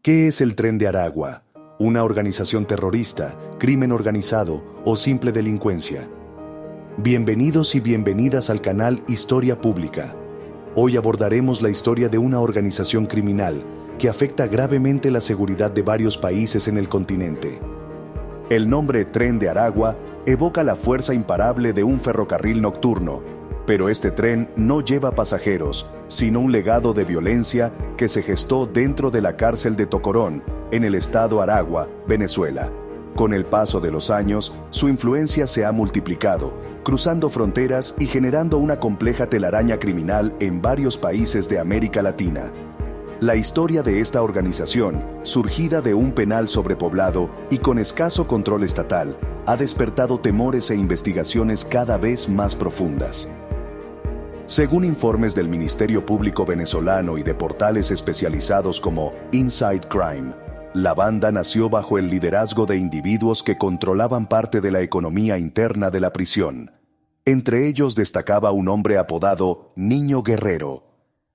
¿Qué es el Tren de Aragua? ¿Una organización terrorista, crimen organizado o simple delincuencia? Bienvenidos y bienvenidas al canal Historia Pública. Hoy abordaremos la historia de una organización criminal que afecta gravemente la seguridad de varios países en el continente. El nombre Tren de Aragua evoca la fuerza imparable de un ferrocarril nocturno, pero este tren no lleva pasajeros, sino un legado de violencia que se gestó dentro de la cárcel de Tocorón, en el estado Aragua, Venezuela. Con el paso de los años, su influencia se ha multiplicado, cruzando fronteras y generando una compleja telaraña criminal en varios países de América Latina. La historia de esta organización, surgida de un penal sobrepoblado y con escaso control estatal, ha despertado temores e investigaciones cada vez más profundas. Según informes del Ministerio Público venezolano y de portales especializados como Inside Crime, la banda nació bajo el liderazgo de individuos que controlaban parte de la economía interna de la prisión. Entre ellos destacaba un hombre apodado Niño Guerrero.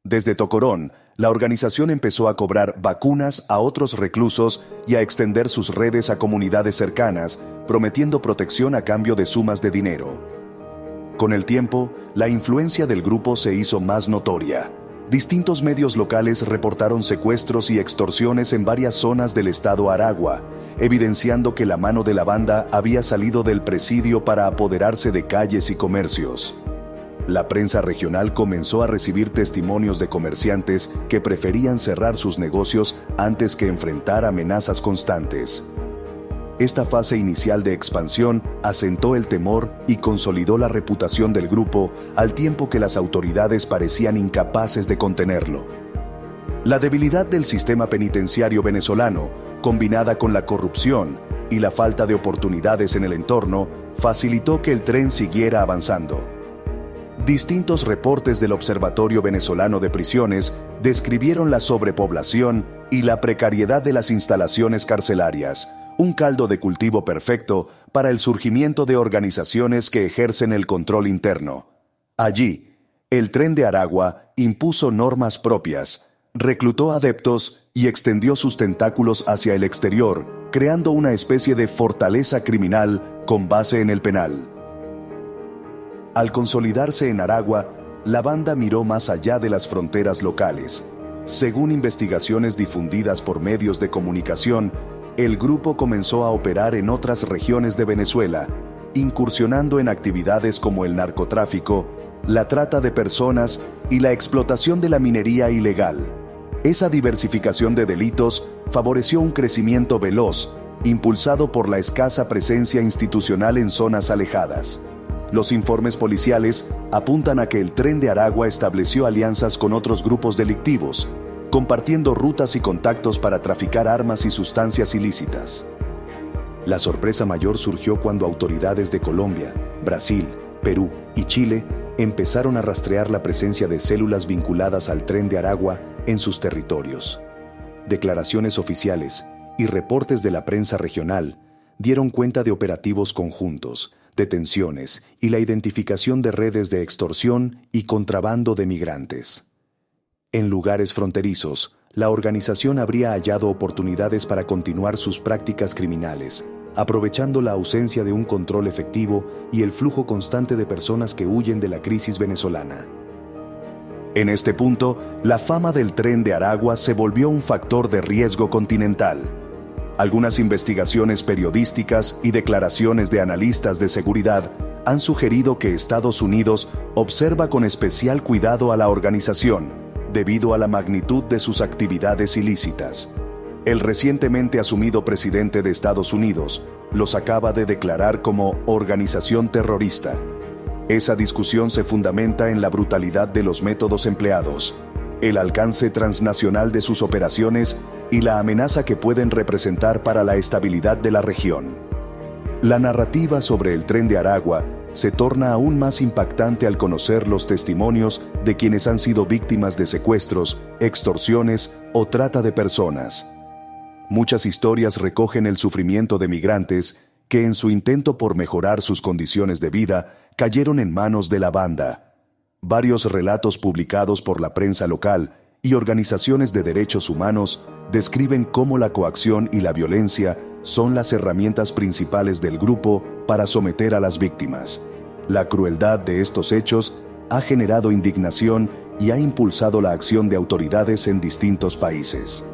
Desde Tocorón, la organización empezó a cobrar vacunas a otros reclusos y a extender sus redes a comunidades cercanas, prometiendo protección a cambio de sumas de dinero. Con el tiempo, la influencia del grupo se hizo más notoria. Distintos medios locales reportaron secuestros y extorsiones en varias zonas del estado Aragua, evidenciando que la mano de la banda había salido del presidio para apoderarse de calles y comercios. La prensa regional comenzó a recibir testimonios de comerciantes que preferían cerrar sus negocios antes que enfrentar amenazas constantes. Esta fase inicial de expansión asentó el temor y consolidó la reputación del grupo al tiempo que las autoridades parecían incapaces de contenerlo. La debilidad del sistema penitenciario venezolano, combinada con la corrupción y la falta de oportunidades en el entorno, facilitó que el tren siguiera avanzando. Distintos reportes del Observatorio Venezolano de Prisiones describieron la sobrepoblación y la precariedad de las instalaciones carcelarias, un caldo de cultivo perfecto para el surgimiento de organizaciones que ejercen el control interno. Allí, el Tren de Aragua impuso normas propias, reclutó adeptos y extendió sus tentáculos hacia el exterior, creando una especie de fortaleza criminal con base en el penal. Al consolidarse en Aragua, la banda miró más allá de las fronteras locales. Según investigaciones difundidas por medios de comunicación, el grupo comenzó a operar en otras regiones de Venezuela, incursionando en actividades como el narcotráfico, la trata de personas y la explotación de la minería ilegal. Esa diversificación de delitos favoreció un crecimiento veloz, impulsado por la escasa presencia institucional en zonas alejadas. Los informes policiales apuntan a que el Tren de Aragua estableció alianzas con otros grupos delictivos, compartiendo rutas y contactos para traficar armas y sustancias ilícitas. La sorpresa mayor surgió cuando autoridades de Colombia, Brasil, Perú y Chile empezaron a rastrear la presencia de células vinculadas al Tren de Aragua en sus territorios. Declaraciones oficiales y reportes de la prensa regional dieron cuenta de operativos conjuntos, detenciones y la identificación de redes de extorsión y contrabando de migrantes. En lugares fronterizos, la organización habría hallado oportunidades para continuar sus prácticas criminales, aprovechando la ausencia de un control efectivo y el flujo constante de personas que huyen de la crisis venezolana. En este punto, la fama del Tren de Aragua se volvió un factor de riesgo continental. Algunas investigaciones periodísticas y declaraciones de analistas de seguridad han sugerido que Estados Unidos observa con especial cuidado a la organización, debido a la magnitud de sus actividades ilícitas. El recientemente asumido presidente de Estados Unidos los acaba de declarar como organización terrorista. Esa discusión se fundamenta en la brutalidad de los métodos empleados, el alcance transnacional de sus operaciones y la amenaza que pueden representar para la estabilidad de la región. La narrativa sobre el Tren de Aragua se torna aún más impactante al conocer los testimonios de quienes han sido víctimas de secuestros, extorsiones o trata de personas. Muchas historias recogen el sufrimiento de migrantes que en su intento por mejorar sus condiciones de vida cayeron en manos de la banda. Varios relatos publicados por la prensa local y organizaciones de derechos humanos describen cómo la coacción y la violencia son las herramientas principales del grupo para someter a las víctimas. La crueldad de estos hechos ha generado indignación y ha impulsado la acción de autoridades en distintos países.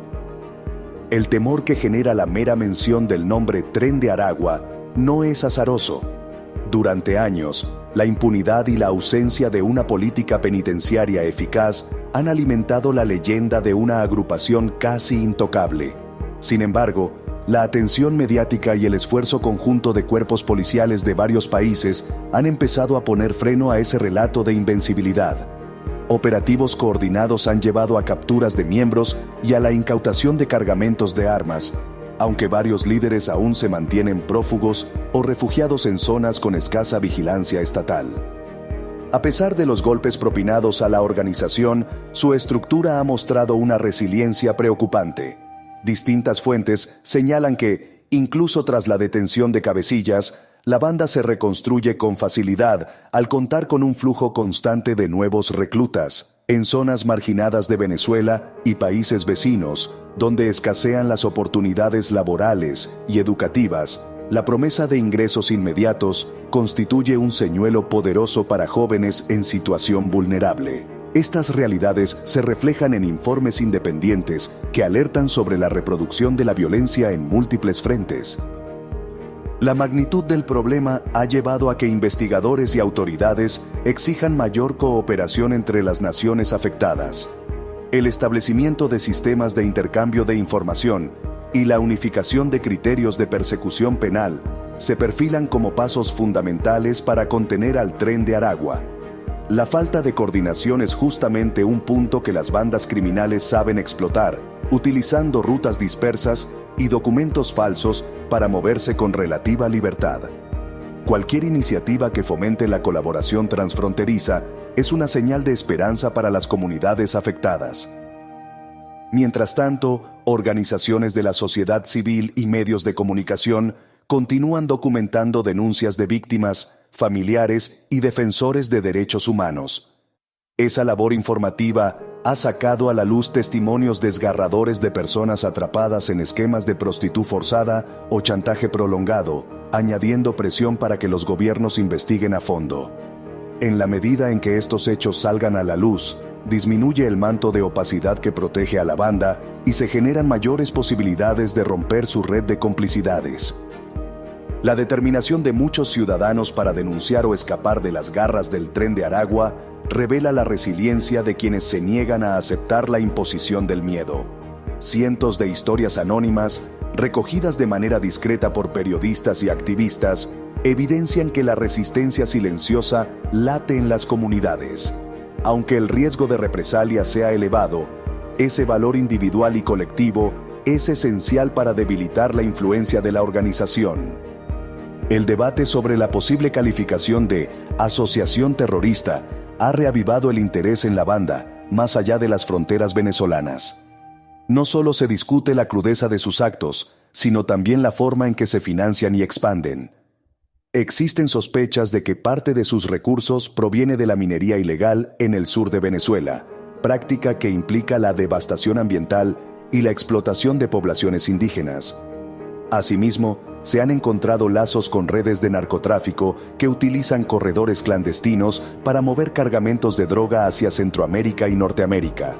El temor que genera la mera mención del nombre Tren de Aragua no es azaroso. Durante años, la impunidad y la ausencia de una política penitenciaria eficaz han alimentado la leyenda de una agrupación casi intocable. Sin embargo, la atención mediática y el esfuerzo conjunto de cuerpos policiales de varios países han empezado a poner freno a ese relato de invencibilidad. Operativos coordinados han llevado a capturas de miembros y a la incautación de cargamentos de armas, aunque varios líderes aún se mantienen prófugos o refugiados en zonas con escasa vigilancia estatal. A pesar de los golpes propinados a la organización, su estructura ha mostrado una resiliencia preocupante. Distintas fuentes señalan que, incluso tras la detención de cabecillas, la banda se reconstruye con facilidad al contar con un flujo constante de nuevos reclutas en zonas marginadas de Venezuela y países vecinos, donde escasean las oportunidades laborales y educativas. La promesa de ingresos inmediatos constituye un señuelo poderoso para jóvenes en situación vulnerable. Estas realidades se reflejan en informes independientes que alertan sobre la reproducción de la violencia en múltiples frentes. La magnitud del problema ha llevado a que investigadores y autoridades exijan mayor cooperación entre las naciones afectadas. El establecimiento de sistemas de intercambio de información y la unificación de criterios de persecución penal se perfilan como pasos fundamentales para contener al Tren de Aragua. La falta de coordinación es justamente un punto que las bandas criminales saben explotar, utilizando rutas dispersas y documentos falsos para moverse con relativa libertad. Cualquier iniciativa que fomente la colaboración transfronteriza es una señal de esperanza para las comunidades afectadas. Mientras tanto, organizaciones de la sociedad civil y medios de comunicación continúan documentando denuncias de víctimas, familiares y defensores de derechos humanos. Esa labor informativa ha sacado a la luz testimonios desgarradores de personas atrapadas en esquemas de prostitución forzada o chantaje prolongado, añadiendo presión para que los gobiernos investiguen a fondo. En la medida en que estos hechos salgan a la luz, disminuye el manto de opacidad que protege a la banda y se generan mayores posibilidades de romper su red de complicidades. La determinación de muchos ciudadanos para denunciar o escapar de las garras del Tren de Aragua revela la resiliencia de quienes se niegan a aceptar la imposición del miedo. Cientos de historias anónimas, recogidas de manera discreta por periodistas y activistas, evidencian que la resistencia silenciosa late en las comunidades. Aunque el riesgo de represalia sea elevado, ese valor individual y colectivo es esencial para debilitar la influencia de la organización. El debate sobre la posible calificación de asociación terrorista ha reavivado el interés en la banda, más allá de las fronteras venezolanas. No solo se discute la crudeza de sus actos, sino también la forma en que se financian y expanden. Existen sospechas de que parte de sus recursos proviene de la minería ilegal en el sur de Venezuela, práctica que implica la devastación ambiental y la explotación de poblaciones indígenas. Asimismo, se han encontrado lazos con redes de narcotráfico que utilizan corredores clandestinos para mover cargamentos de droga hacia Centroamérica y Norteamérica.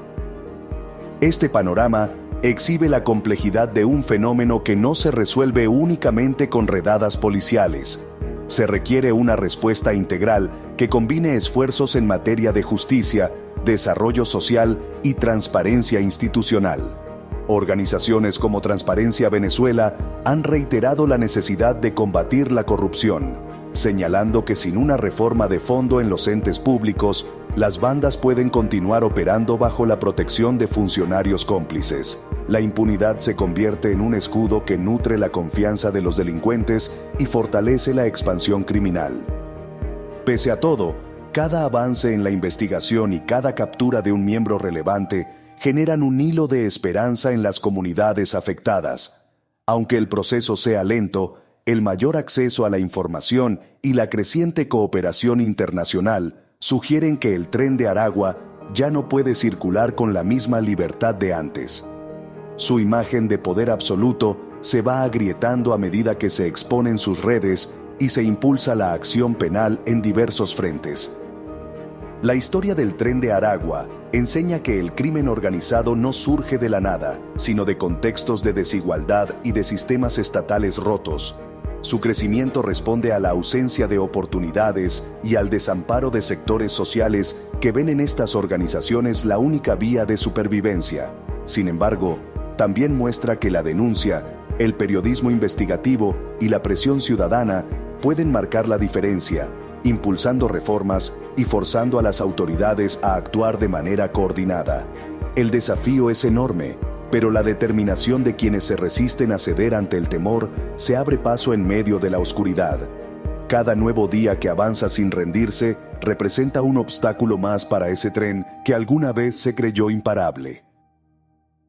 Este panorama exhibe la complejidad de un fenómeno que no se resuelve únicamente con redadas policiales. Se requiere una respuesta integral que combine esfuerzos en materia de justicia, desarrollo social y transparencia institucional. Organizaciones como Transparencia Venezuela han reiterado la necesidad de combatir la corrupción, señalando que sin una reforma de fondo en los entes públicos, las bandas pueden continuar operando bajo la protección de funcionarios cómplices. La impunidad se convierte en un escudo que nutre la confianza de los delincuentes y fortalece la expansión criminal. Pese a todo, cada avance en la investigación y cada captura de un miembro relevante generan un hilo de esperanza en las comunidades afectadas. Aunque el proceso sea lento, el mayor acceso a la información y la creciente cooperación internacional sugieren que el Tren de Aragua ya no puede circular con la misma libertad de antes. Su imagen de poder absoluto se va agrietando a medida que se exponen sus redes y se impulsa la acción penal en diversos frentes. La historia del Tren de Aragua enseña que el crimen organizado no surge de la nada, sino de contextos de desigualdad y de sistemas estatales rotos. Su crecimiento responde a la ausencia de oportunidades y al desamparo de sectores sociales que ven en estas organizaciones la única vía de supervivencia. Sin embargo, también muestra que la denuncia, el periodismo investigativo y la presión ciudadana pueden marcar la diferencia, impulsando reformas y forzando a las autoridades a actuar de manera coordinada. El desafío es enorme, pero la determinación de quienes se resisten a ceder ante el temor se abre paso en medio de la oscuridad. Cada nuevo día que avanza sin rendirse representa un obstáculo más para ese tren que alguna vez se creyó imparable.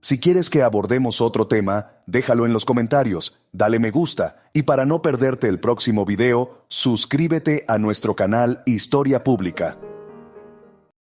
Si quieres que abordemos otro tema, déjalo en los comentarios, dale me gusta y para no perderte el próximo video, suscríbete a nuestro canal Historia Pública.